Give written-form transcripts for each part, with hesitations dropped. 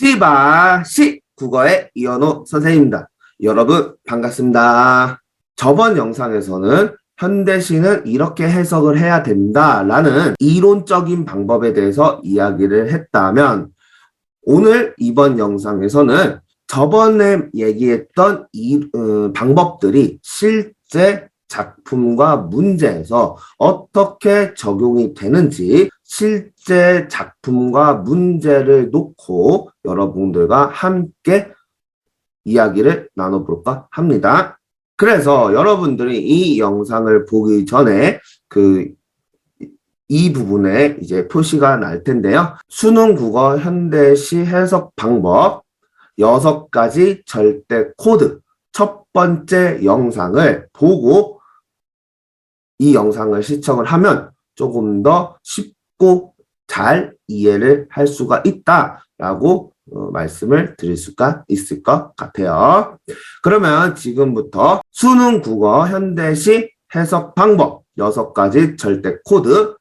시바시 국어의 이현우 선생님입니다. 여러분 반갑습니다. 저번 영상에서는 현대시는 이렇게 해석을 해야 된다라는 이론적인 방법에 대해서 이야기를 했다면 오늘 이번 영상에서는 저번에 얘기했던 방법들이 실제 작품과 문제에서 어떻게 적용이 되는지 실제 작품과 문제를 놓고 여러분들과 함께 이야기를 나눠볼까 합니다. 그래서 여러분들이 이 영상을 보기 전에 이 부분에 이제 표시가 날 텐데요. 수능 국어 현대시 해석 방법 6가지 절대 코드 첫 번째 영상을 보고 이 영상을 시청을 하면 조금 더 쉽고 잘 이해를 할 수가 있다라고 말씀을 드릴 수가 있을 것 같아요. 그러면 지금부터 수능 국어 현대시 해석 방법 6가지 절대 코드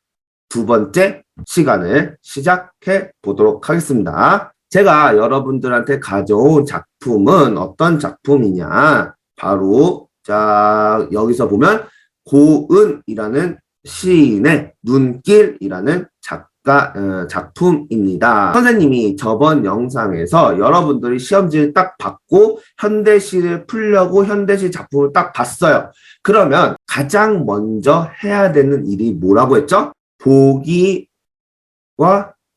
두 번째 시간을 시작해 보도록 하겠습니다. 제가 여러분들한테 가져온 작품은 어떤 작품이냐? 바로 자 여기서 보면 고은이라는 시인의 눈길이라는 작품입니다. 선생님이 저번 영상에서 여러분들이 시험지를 딱 받고 현대시를 풀려고 현대시 작품을 딱 봤어요. 그러면 가장 먼저 해야 되는 일이 뭐라고 했죠? 보기와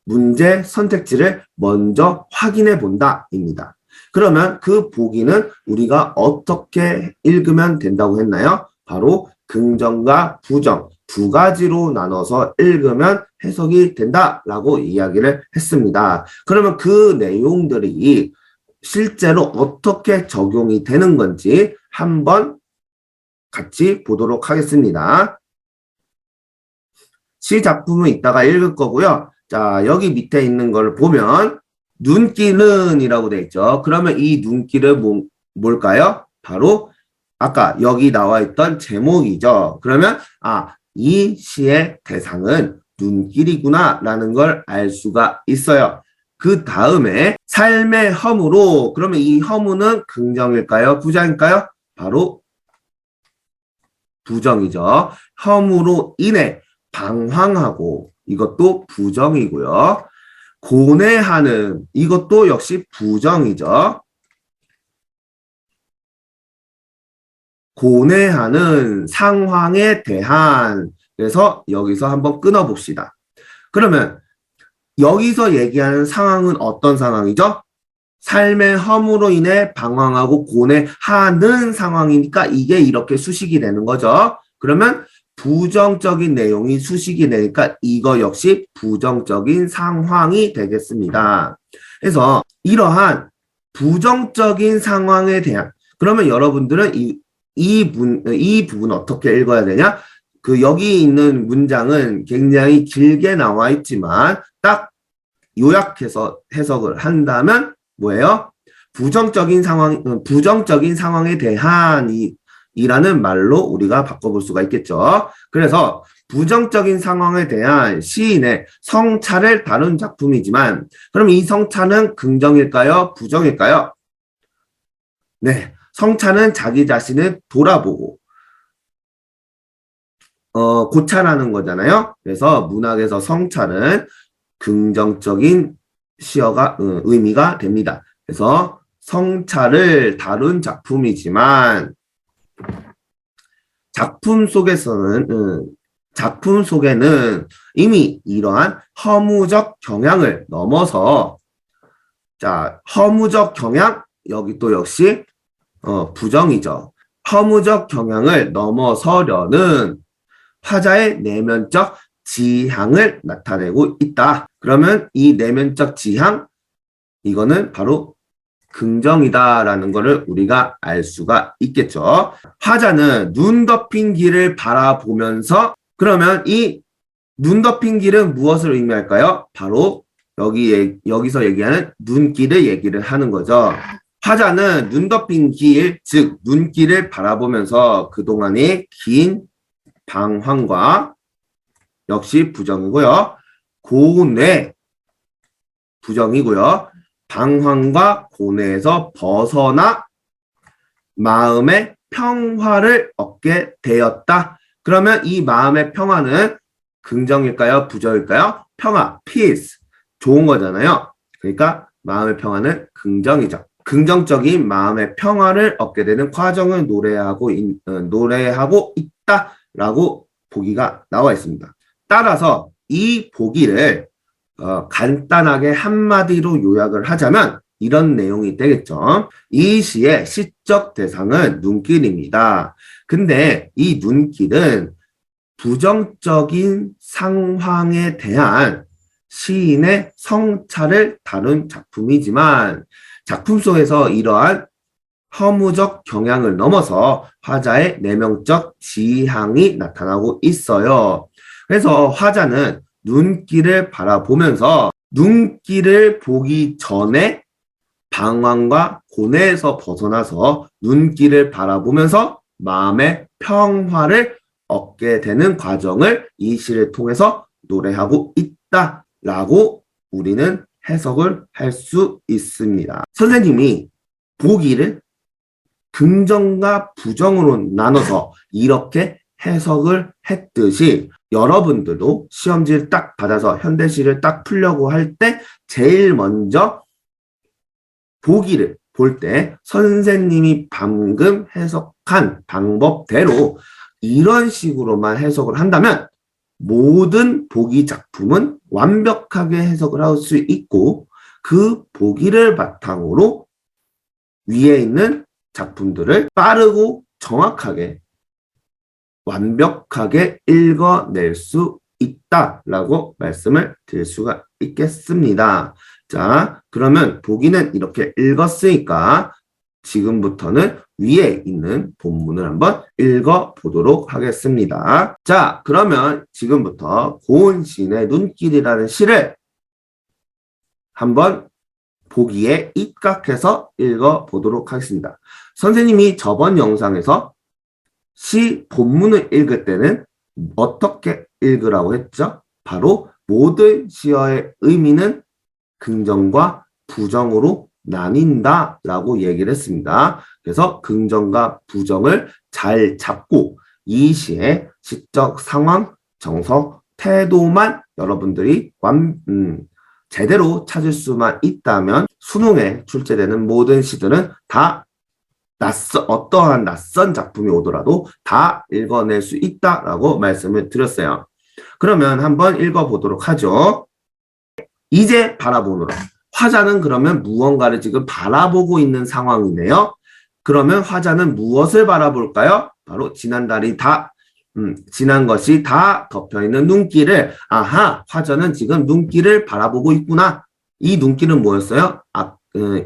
문제 선택지를 먼저 확인해 본다입니다. 그러면 그 보기는 우리가 어떻게 읽으면 된다고 했나요? 바로 긍정과 부정 두 가지로 나눠서 읽으면 해석이 된다라고 이야기를 했습니다. 그러면 그 내용들이 실제로 어떻게 적용이 되는 건지 한번 같이 보도록 하겠습니다. 시 작품은 이따가 읽을 거고요. 자, 여기 밑에 있는 걸 보면 눈길은 이라고 되어 있죠. 그러면 이 눈길은 뭘까요? 바로 아까 여기 나와 있던 제목이죠. 그러면 이 시의 대상은 눈길이구나 라는 걸 알 수가 있어요. 그 다음에 삶의 허무로 그러면 이 허무는 긍정일까요? 부정일까요? 바로 부정이죠. 허무로 인해 방황하고 이것도 부정이고요. 고뇌하는 이것도 역시 부정이죠. 고뇌하는 상황에 대한 그래서 여기서 한번 끊어봅시다. 그러면 여기서 얘기하는 상황은 어떤 상황이죠? 삶의 허무로 인해 방황하고 고뇌하는 상황이니까 이게 이렇게 수식이 되는 거죠. 그러면 부정적인 내용이 수식이 되니까 이거 역시 부정적인 상황이 되겠습니다. 그래서 이러한 부정적인 상황에 대한 그러면 여러분들은 이 부분 어떻게 읽어야 되냐? 여기 있는 문장은 굉장히 길게 나와 있지만 딱 요약해서 해석을 한다면 뭐예요? 부정적인 상황에 대한 이라는 말로 우리가 바꿔볼 수가 있겠죠. 그래서 부정적인 상황에 대한 시인의 성찰을 다룬 작품이지만 그럼 이 성찰은 긍정일까요? 부정일까요? 네, 성찰은 자기 자신을 돌아보고 고찰하는 거잖아요. 그래서 문학에서 성찰은 긍정적인 의미가 됩니다. 그래서 성찰을 다룬 작품이지만 작품 속에는 이미 이러한 허무적 경향을 넘어서 자 허무적 경향 여기 또 역시 부정이죠. 허무적 경향을 넘어서려는 화자의 내면적 지향을 나타내고 있다. 그러면 이 내면적 지향 이거는 바로 긍정이다라는 것을 우리가 알 수가 있겠죠. 화자는 눈 덮인 길을 바라보면서 그러면 이 눈 덮인 길은 무엇을 의미할까요? 바로 여기서 얘기하는 눈길을 얘기를 하는 거죠. 화자는 눈 덮인 길, 즉 눈길을 바라보면서 그동안의 긴 방황과 역시 부정이고요. 고뇌 부정이고요. 방황과 고뇌에서 벗어나 마음의 평화를 얻게 되었다. 그러면 이 마음의 평화는 긍정일까요? 부정일까요? 평화, peace. 좋은 거잖아요. 그러니까 마음의 평화는 긍정이죠. 긍정적인 마음의 평화를 얻게 되는 과정을 노래하고 있다라고 보기가 나와 있습니다. 따라서 이 보기를 간단하게 한마디로 요약을 하자면 이런 내용이 되겠죠. 이 시의 시적 대상은 눈길입니다. 근데 이 눈길은 부정적인 상황에 대한 시인의 성찰을 다룬 작품이지만 작품 속에서 이러한 허무적 경향을 넘어서 화자의 내면적 지향이 나타나고 있어요. 그래서 화자는 눈길을 바라보면서 눈길을 보기 전에 방황과 고뇌에서 벗어나서 눈길을 바라보면서 마음의 평화를 얻게 되는 과정을 이 시를 통해서 노래하고 있다라고 우리는 해석을 할 수 있습니다. 선생님이 보기를 긍정과 부정으로 나눠서 이렇게 해석을 했듯이 여러분들도 시험지를 딱 받아서 현대시를 딱 풀려고 할 때 제일 먼저 보기를 볼 때 선생님이 방금 해석한 방법대로 이런 식으로만 해석을 한다면 모든 보기 작품은 완벽하게 해석을 할 수 있고 그 보기를 바탕으로 위에 있는 작품들을 빠르고 정확하게 완벽하게 읽어낼 수 있다라고 말씀을 드릴 수가 있겠습니다. 자, 그러면 보기는 이렇게 읽었으니까 지금부터는 위에 있는 본문을 한번 읽어보도록 하겠습니다. 자, 그러면 지금부터 고은 시인의 눈길이라는 시를 한번 보기에 입각해서 읽어보도록 하겠습니다. 선생님이 저번 영상에서 시 본문을 읽을 때는 어떻게 읽으라고 했죠? 바로 모든 시어의 의미는 긍정과 부정으로 나뉜다라고 얘기를 했습니다. 그래서 긍정과 부정을 잘 잡고 이 시의 시적 상황, 정서, 태도만 여러분들이 제대로 찾을 수만 있다면 수능에 출제되는 모든 시들은 다 어떠한 낯선 작품이 오더라도 다 읽어낼 수 있다라고 말씀을 드렸어요. 그러면 한번 읽어보도록 하죠. 이제 바라보노라. 화자는 그러면 무언가를 지금 바라보고 있는 상황이네요. 그러면 화자는 무엇을 바라볼까요? 바로 지난 것이 다 덮여있는 눈길을, 아하, 화자는 지금 눈길을 바라보고 있구나. 이 눈길은 뭐였어요?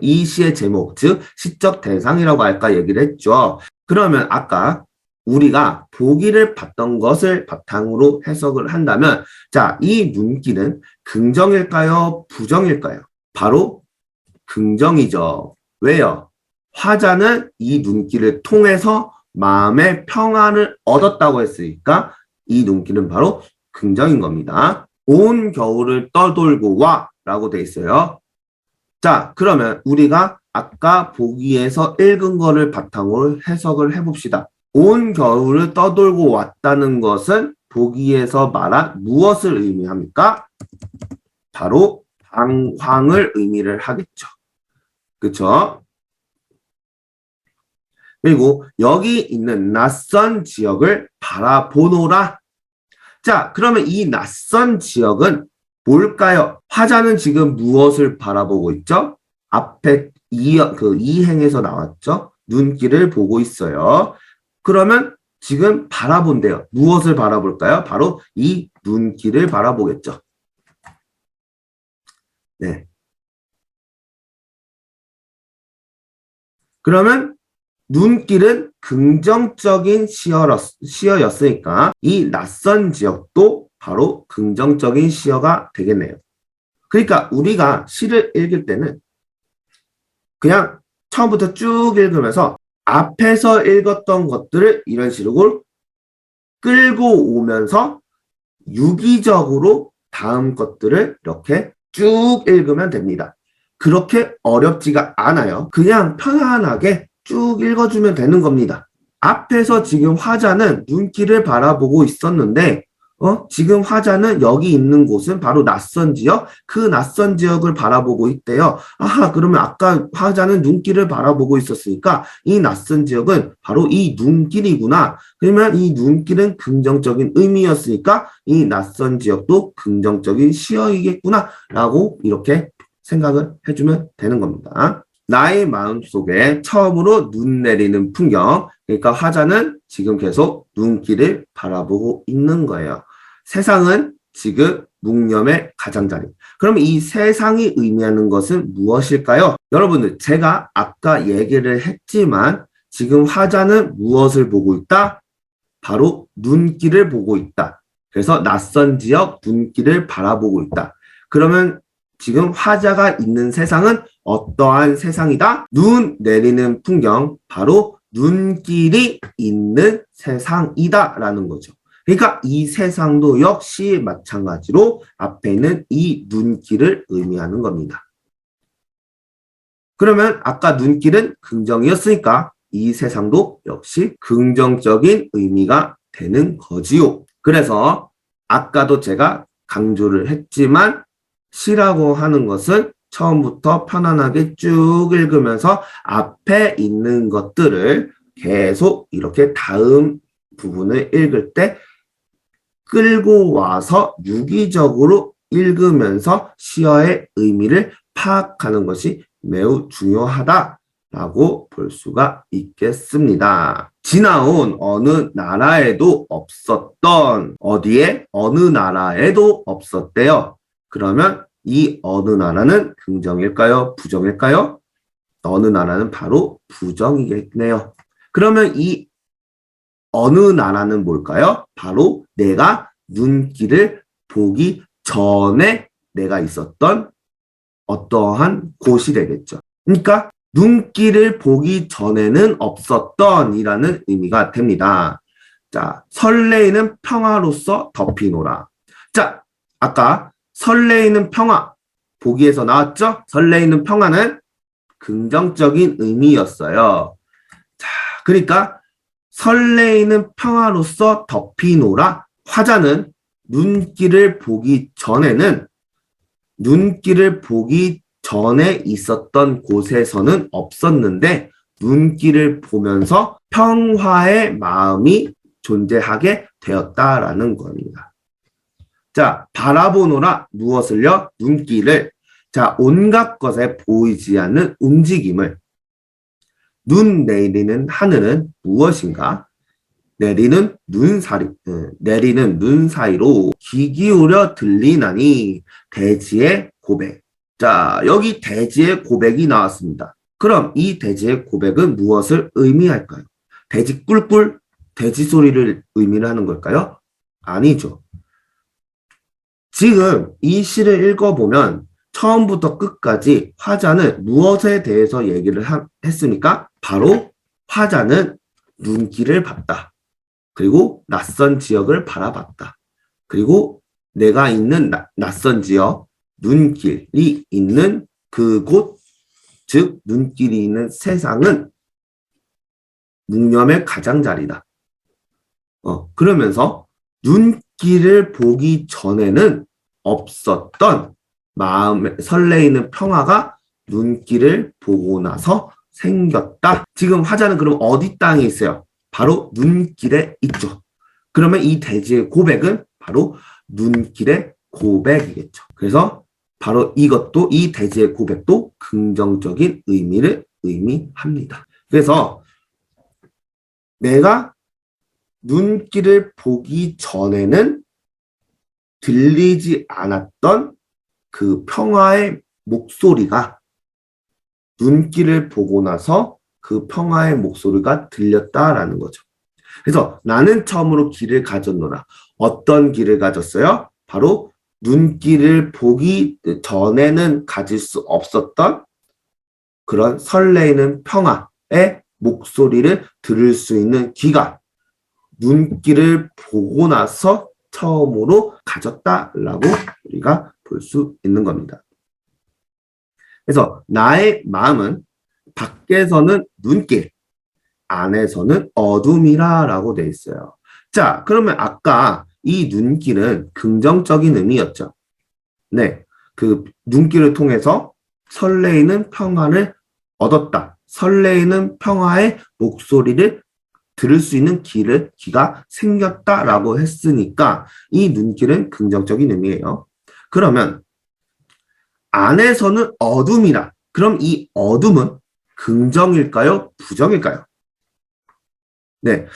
이 시의 제목, 즉 시적 대상이라고 할까 얘기를 했죠. 그러면 아까 우리가 보기를 봤던 것을 바탕으로 해석을 한다면 자, 이 눈길은 긍정일까요? 부정일까요? 바로 긍정이죠. 왜요? 화자는 이 눈길을 통해서 마음의 평안을 얻었다고 했으니까 이 눈길은 바로 긍정인 겁니다. 온 겨울을 떠돌고 와 라고 돼 있어요. 자, 그러면 우리가 아까 보기에서 읽은 거를 바탕으로 해석을 해봅시다. 온 겨울을 떠돌고 왔다는 것은 보기에서 말한 무엇을 의미합니까? 바로 방황을 의미를 하겠죠. 그쵸? 그리고 여기 있는 낯선 지역을 바라보노라. 자, 그러면 이 낯선 지역은 뭘까요? 화자는 지금 무엇을 바라보고 있죠? 앞에 이행에서 나왔죠? 눈길을 보고 있어요. 그러면 지금 바라본대요. 무엇을 바라볼까요? 바로 이 눈길을 바라보겠죠. 네. 그러면 눈길은 긍정적인 시어였으니까 이 낯선 지역도 바로 긍정적인 시어가 되겠네요. 그러니까 우리가 시를 읽을 때는 그냥 처음부터 쭉 읽으면서 앞에서 읽었던 것들을 이런 식으로 끌고 오면서 유기적으로 다음 것들을 이렇게 쭉 읽으면 됩니다. 그렇게 어렵지가 않아요. 그냥 편안하게 쭉 읽어주면 되는 겁니다. 앞에서 지금 화자는 눈길을 바라보고 있었는데 지금 화자는 여기 있는 곳은 바로 낯선 지역, 그 낯선 지역을 바라보고 있대요. 아하, 그러면 아까 화자는 눈길을 바라보고 있었으니까 이 낯선 지역은 바로 이 눈길이구나. 그러면 이 눈길은 긍정적인 의미였으니까 이 낯선 지역도 긍정적인 시어이겠구나 라고 이렇게 생각을 해주면 되는 겁니다. 나의 마음속에 처음으로 눈 내리는 풍경, 그러니까 화자는 지금 계속 눈길을 바라보고 있는 거예요. 세상은 지금 묵념의 가장자리. 그럼 이 세상이 의미하는 것은 무엇일까요? 여러분들, 제가 아까 얘기를 했지만 지금 화자는 무엇을 보고 있다? 바로 눈길을 보고 있다. 그래서 낯선 지역 눈길을 바라보고 있다. 그러면 지금 화자가 있는 세상은 어떠한 세상이다? 눈 내리는 풍경, 바로 눈길이 있는 세상이다 라는 거죠. 그러니까 이 세상도 역시 마찬가지로 앞에 있는 이 눈길을 의미하는 겁니다. 그러면 아까 눈길은 긍정이었으니까 이 세상도 역시 긍정적인 의미가 되는 거지요. 그래서 아까도 제가 강조를 했지만 시라고 하는 것은 처음부터 편안하게 쭉 읽으면서 앞에 있는 것들을 계속 이렇게 다음 부분을 읽을 때 끌고 와서 유기적으로 읽으면서 시어의 의미를 파악하는 것이 매우 중요하다라고 볼 수가 있겠습니다. 지나온 어느 나라에도 없었던, 어디에? 어느 나라에도 없었대요. 그러면 이 어느 나라는 긍정일까요? 부정일까요? 어느 나라는 바로 부정이겠네요. 그러면 이 어느 나라는 뭘까요? 바로 내가 눈길을 보기 전에 내가 있었던 어떠한 곳이 되겠죠. 그러니까 눈길을 보기 전에는 없었던 이라는 의미가 됩니다. 자, 설레이는 평화로서 덮이노라. 자, 아까 설레이는 평화, 보기에서 나왔죠? 설레이는 평화는 긍정적인 의미였어요. 자, 그러니까 설레이는 평화로서 덮이노라. 화자는 눈길을 보기 전에는 눈길을 보기 전에 있었던 곳에서는 없었는데 눈길을 보면서 평화의 마음이 존재하게 되었다라는 겁니다. 자, 바라보노라 무엇을요? 눈길을. 자, 온갖 것에 보이지 않는 움직임을. 눈 내리는 하늘은 무엇인가? 내리는 눈 사이로 귀 기울여 들리나니 대지의 고백. 자, 여기 대지의 고백이 나왔습니다. 그럼 이 대지의 고백은 무엇을 의미할까요? 돼지 꿀꿀, 돼지 소리를 의미를 하는 걸까요? 아니죠. 지금 이 시를 읽어보면 처음부터 끝까지 화자는 무엇에 대해서 얘기를 했습니까? 바로 화자는 눈길을 봤다. 그리고 낯선 지역을 바라봤다. 그리고 내가 있는 낯선 지역, 눈길이 있는 그곳, 즉 눈길이 있는 세상은 묵념의 가장자리다. 그러면서 눈길을 보기 전에는 없었던 마음에 설레이는 평화가 눈길을 보고 나서 생겼다. 지금 화자는 그럼 어디 땅에 있어요? 바로 눈길에 있죠. 그러면 이 대지의 고백은 바로 눈길의 고백이겠죠. 그래서 바로 이것도, 이 대지의 고백도 긍정적인 의미를 의미합니다. 그래서 내가 눈길을 보기 전에는 들리지 않았던 그 평화의 목소리가 눈길을 보고 나서 그 평화의 목소리가 들렸다라는 거죠. 그래서 나는 처음으로 길을 가졌노라. 어떤 길을 가졌어요? 바로 눈길을 보기 전에는 가질 수 없었던 그런 설레이는 평화의 목소리를 들을 수 있는 귀가 눈길을 보고 나서 처음으로 가졌다라고 우리가 볼 수 있는 겁니다. 그래서 나의 마음은 밖에서는 눈길, 안에서는 어둠이라 라고 돼 있어요. 자, 그러면 아까 이 눈길은 긍정적인 의미였죠. 네. 그 눈길을 통해서 설레이는 평화를 얻었다. 설레이는 평화의 목소리를 들을 수 있는 귀가 생겼다라고 했으니까 이 눈길은 긍정적인 의미예요. 그러면 안에서는 어둠이라. 그럼 이 어둠은 긍정일까요? 부정일까요? 네,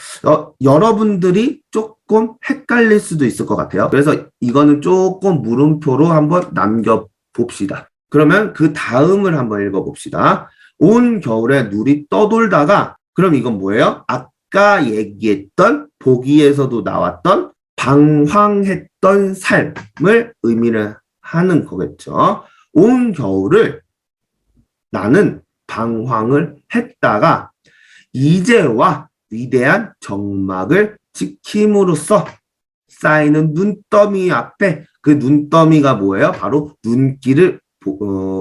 여러분들이 조금 헷갈릴 수도 있을 것 같아요. 그래서 이거는 조금 물음표로 한번 남겨봅시다. 그러면 그 다음을 한번 읽어봅시다. 온 겨울에 눈이 떠돌다가, 그럼 이건 뭐예요? 아까 얘기했던 보기에서도 나왔던 방황했던 삶을 의미를 하는 거겠죠. 온 겨울을 나는 방황을 했다가 이제와 위대한 정막을 지킴으로써 쌓이는 눈더미 앞에 그 눈더미가 뭐예요? 바로 눈길을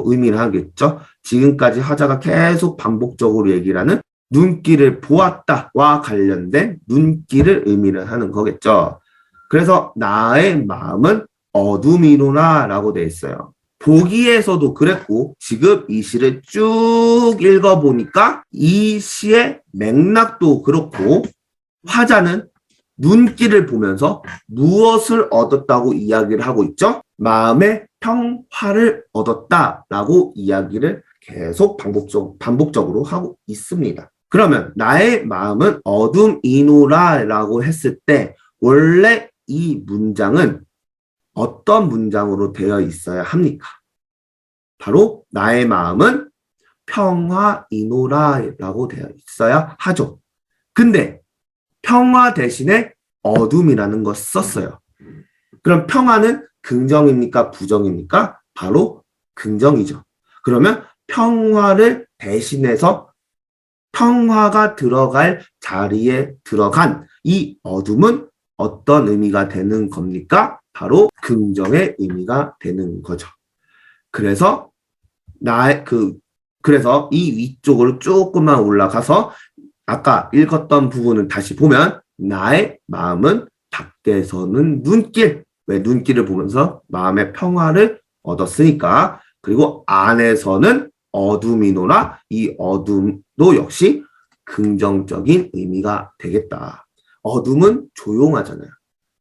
의미를 하겠죠. 지금까지 하자가 계속 반복적으로 얘기를 하는 눈길을 보았다와 관련된 눈길을 의미를 하는 거겠죠. 그래서 나의 마음은 어둠이로나 라고 되어 있어요. 보기에서도 그랬고 지금 이 시를 쭉 읽어보니까 이 시의 맥락도 그렇고 화자는 눈길을 보면서 무엇을 얻었다고 이야기를 하고 있죠? 마음의 평화를 얻었다라고 이야기를 계속 반복적으로 하고 있습니다. 그러면 나의 마음은 어둠이노라라고 했을 때 원래 이 문장은 어떤 문장으로 되어 있어야 합니까? 바로 나의 마음은 평화이노라라고 되어 있어야 하죠. 근데 평화 대신에 어둠이라는 거 썼어요. 그럼 평화는 긍정입니까? 부정입니까? 바로 긍정이죠. 그러면 평화를 대신해서 평화가 들어갈 자리에 들어간 이 어둠은 어떤 의미가 되는 겁니까? 바로 긍정의 의미가 되는 거죠. 그래서 그래서 이 위쪽으로 조금만 올라가서 아까 읽었던 부분을 다시 보면 나의 마음은 밖에서는 눈길, 왜 눈길을 보면서 마음의 평화를 얻었으니까. 그리고 안에서는 어둠이노라, 이 어둠도 역시 긍정적인 의미가 되겠다. 어둠은 조용하잖아요.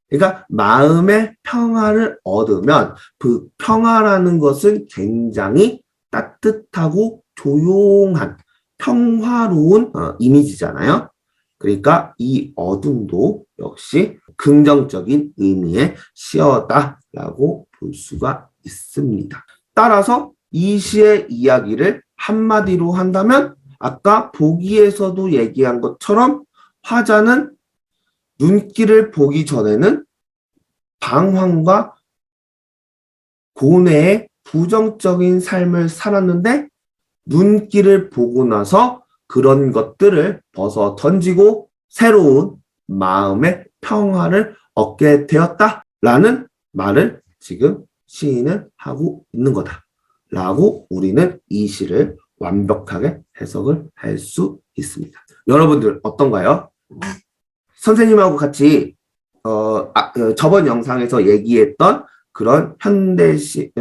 그러니까 마음의 평화를 얻으면 그 평화라는 것은 굉장히 따뜻하고 조용한 평화로운 이미지잖아요. 그러니까 이 어둠도 역시 긍정적인 의미의 시어다라고 볼 수가 있습니다. 따라서 이 시의 이야기를 한마디로 한다면 아까 보기에서도 얘기한 것처럼 화자는 눈길을 보기 전에는 방황과 고뇌의 부정적인 삶을 살았는데 눈길을 보고 나서 그런 것들을 벗어 던지고 새로운 마음의 평화를 얻게 되었다라는 말을 지금 시인은 하고 있는 거다라고 우리는 이 시를 완벽하게 해석을 할 수 있습니다. 여러분들 어떤가요? 선생님하고 같이 저번 영상에서 얘기했던 그런 현대시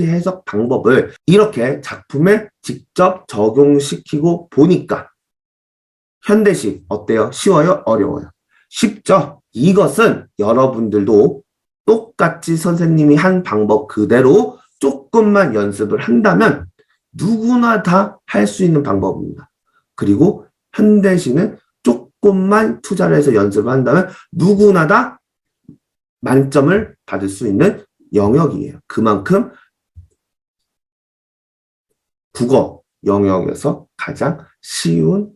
해석 방법을 이렇게 작품에 직접 적용시키고 보니까 현대시 어때요? 쉬워요? 어려워요? 쉽죠? 이것은 여러분들도 똑같이 선생님이 한 방법 그대로 조금만 연습을 한다면 누구나 다 할 수 있는 방법입니다. 그리고 현대시는 조금만 투자를 해서 연습을 한다면 누구나 다 만점을 받을 수 있는 영역이에요. 그만큼 국어 영역에서 가장 쉬운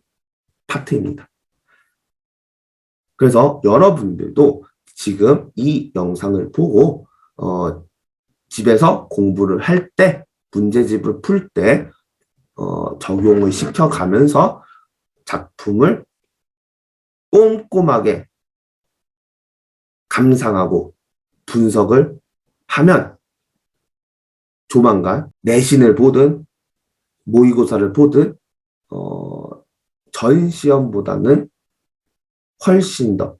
파트입니다. 그래서 여러분들도 지금 이 영상을 보고 집에서 공부를 할 때, 문제집을 풀 때 적용을 시켜가면서 작품을 꼼꼼하게 감상하고 분석을 하면 조만간 내신을 보든 모의고사를 보든 전 시험보다는 훨씬 더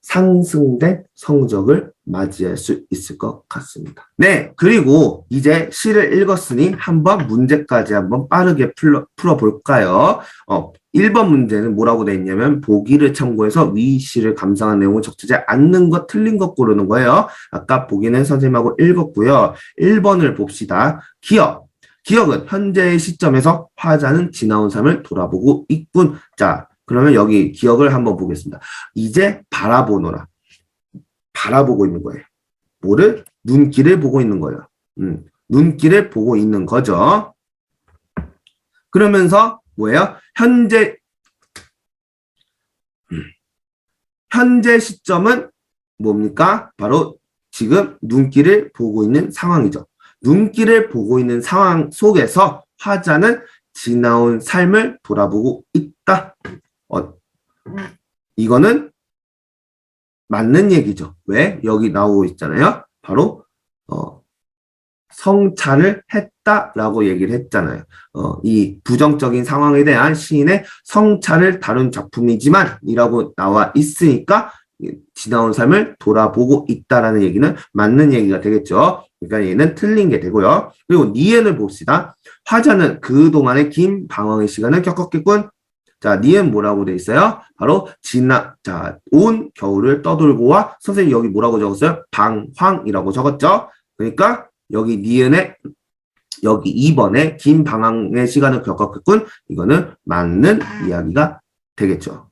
상승된 성적을 맞이할 수 있을 것 같습니다. 네, 그리고 이제 시를 읽었으니 한번 문제까지 한번 빠르게 풀어볼까요? 1번 문제는 뭐라고 되어 있냐면 보기를 참고해서 위 시를 감상한 내용을 적시지 않는 것, 틀린 것 고르는 거예요. 아까 보기는 선생님하고 읽었고요. 1번을 봅시다. 기억. 기억은 현재의 시점에서 화자는 지나온 삶을 돌아보고 있군. 자, 그러면 여기 기억을 한번 보겠습니다. 이제 바라보노라. 바라보고 있는 거예요. 뭐를? 눈길을 보고 있는 거예요. 눈길을 보고 있는 거죠. 그러면서 뭐예요? 현재 시점은 뭡니까? 바로 지금 눈길을 보고 있는 상황이죠. 눈길을 보고 있는 상황 속에서 화자는 지나온 삶을 돌아보고 있다. 이거는 맞는 얘기죠. 왜? 여기 나오고 있잖아요. 바로 성찰을 했다라고 얘기를 했잖아요. 이 부정적인 상황에 대한 시인의 성찰을 다룬 작품이지만 이라고 나와 있으니까 지나온 삶을 돌아보고 있다라는 얘기는 맞는 얘기가 되겠죠. 그러니까 얘는 틀린 게 되고요. 그리고 니은을 봅시다. 화자는 그동안의 긴 방황의 시간을 겪었겠군. 자, 니은 뭐라고 돼 있어요? 바로 온 겨울을 떠돌고와 선생님 여기 뭐라고 적었어요? 방황이라고 적었죠? 그러니까 여기 니은에 여기 2번에 긴 방황의 시간을 겪었겠군. 이거는 맞는 이야기가 되겠죠.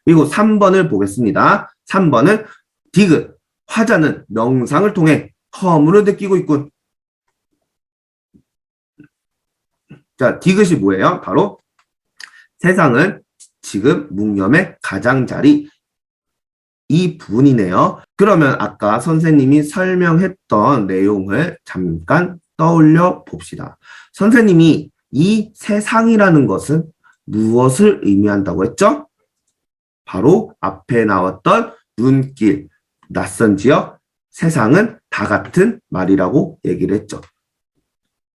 그리고 3번을 보겠습니다. 3번은 디귿. 화자는 명상을 통해 허물을 느끼고 있군. 자, 디귿이 뭐예요? 바로 세상은 지금 묵념의 가장자리 이 부분이네요. 그러면 아까 선생님이 설명했던 내용을 잠깐 떠올려 봅시다. 선생님이 이 세상이라는 것은 무엇을 의미한다고 했죠? 바로 앞에 나왔던 눈길, 낯선 지역, 세상은 다 같은 말이라고 얘기를 했죠.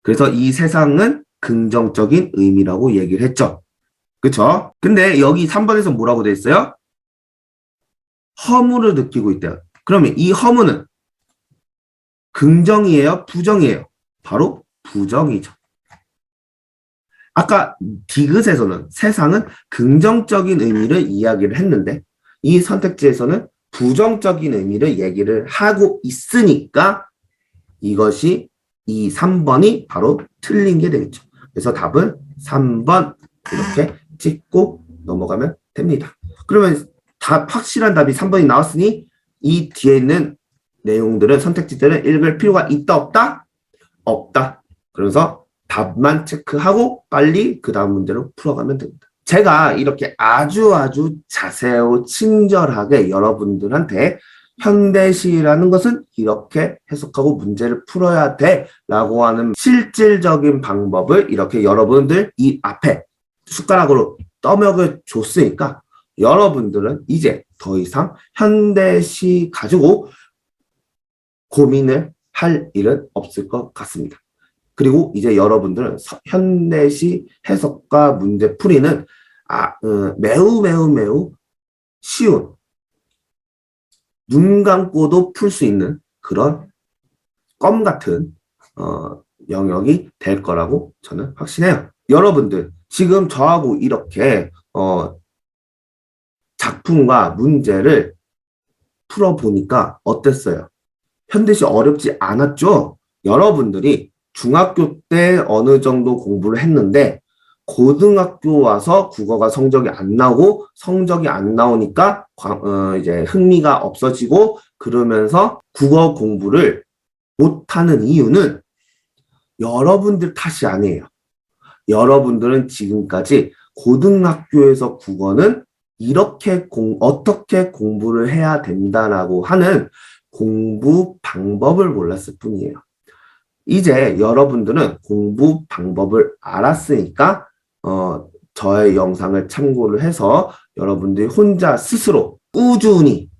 그래서 이 세상은 긍정적인 의미라고 얘기를 했죠. 그쵸? 근데 여기 3번에서 뭐라고 돼 있어요? 허물을 느끼고 있대요. 그러면 이 허물은 긍정이에요? 부정이에요? 바로 부정이죠. 아까 디귿에서는 세상은 긍정적인 의미를 이야기를 했는데 이 선택지에서는 부정적인 의미를 얘기를 하고 있으니까 이것이 이 3번이 바로 틀린 게 되겠죠. 그래서 답은 3번 이렇게 찍고 넘어가면 됩니다. 그러면 확실한 답이 3번이 나왔으니 이 뒤에 있는 내용들은 선택지들은 읽을 필요가 있다 없다? 없다. 그래서 답만 체크하고 빨리 그 다음 문제로 풀어가면 됩니다. 제가 이렇게 아주 자세하고 친절하게 여러분들한테 현대시라는 것은 이렇게 해석하고 문제를 풀어야 돼 라고 하는 실질적인 방법을 이렇게 여러분들 이 앞에 숟가락으로 떠먹여 줬으니까 여러분들은 이제 더 이상 현대시 가지고 고민을 할 일은 없을 것 같습니다. 그리고 이제 여러분들은 현대시 해석과 문제 풀이는 매우 쉬운 눈 감고도 풀 수 있는 그런 껌 같은 영역이 될 거라고 저는 확신해요. 여러분들 지금 저하고 이렇게 작품과 문제를 풀어보니까 어땠어요? 현대시 어렵지 않았죠? 여러분들이 중학교 때 어느 정도 공부를 했는데 고등학교 와서 국어가 성적이 안 나오고 성적이 안 나오니까 이제 흥미가 없어지고 그러면서 국어 공부를 못하는 이유는 여러분들 탓이 아니에요. 여러분들은 지금까지 고등학교에서 국어는 이렇게 어떻게 공부를 해야 된다라고 하는 공부 방법을 몰랐을 뿐이에요. 이제 여러분들은 공부 방법을 알았으니까 저의 영상을 참고를 해서 여러분들이 혼자 스스로 꾸준히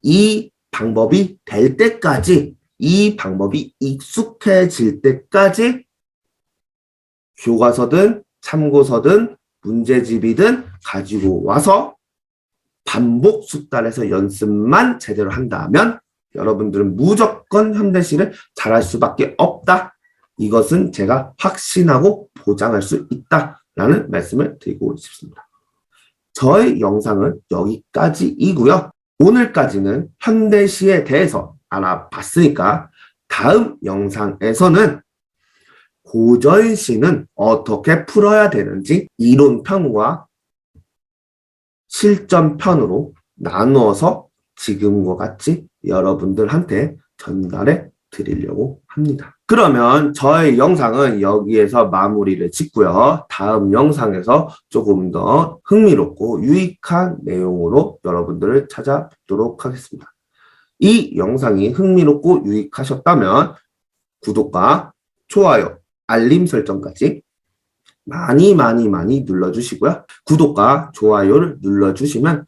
이 방법이 될 때까지 이 방법이 익숙해질 때까지 교과서든 참고서든 문제집이든 가지고 와서 반복 숙달해서 연습만 제대로 한다면 여러분들은 무조건 현대시를 잘할 수밖에 없다. 이것은 제가 확신하고 보장할 수 있다라는 말씀을 드리고 싶습니다. 저의 영상은 여기까지이고요. 오늘까지는 현대시에 대해서 알아봤으니까 다음 영상에서는 고전시는 어떻게 풀어야 되는지 이론편과 실전편으로 나누어서 지금과 같이 여러분들한테 전달해 드리려고 합니다. 그러면 저의 영상은 여기에서 마무리를 짓고요. 다음 영상에서 조금 더 흥미롭고 유익한 내용으로 여러분들을 찾아뵙도록 하겠습니다. 이 영상이 흥미롭고 유익하셨다면 구독과 좋아요, 알림 설정까지 많이 눌러주시고요. 구독과 좋아요를 눌러주시면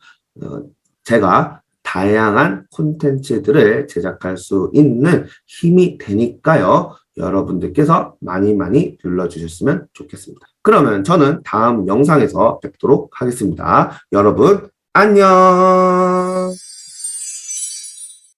제가 다양한 콘텐츠들을 제작할 수 있는 힘이 되니까요. 여러분들께서 많이 눌러주셨으면 좋겠습니다. 그러면 저는 다음 영상에서 뵙도록 하겠습니다. 여러분 안녕.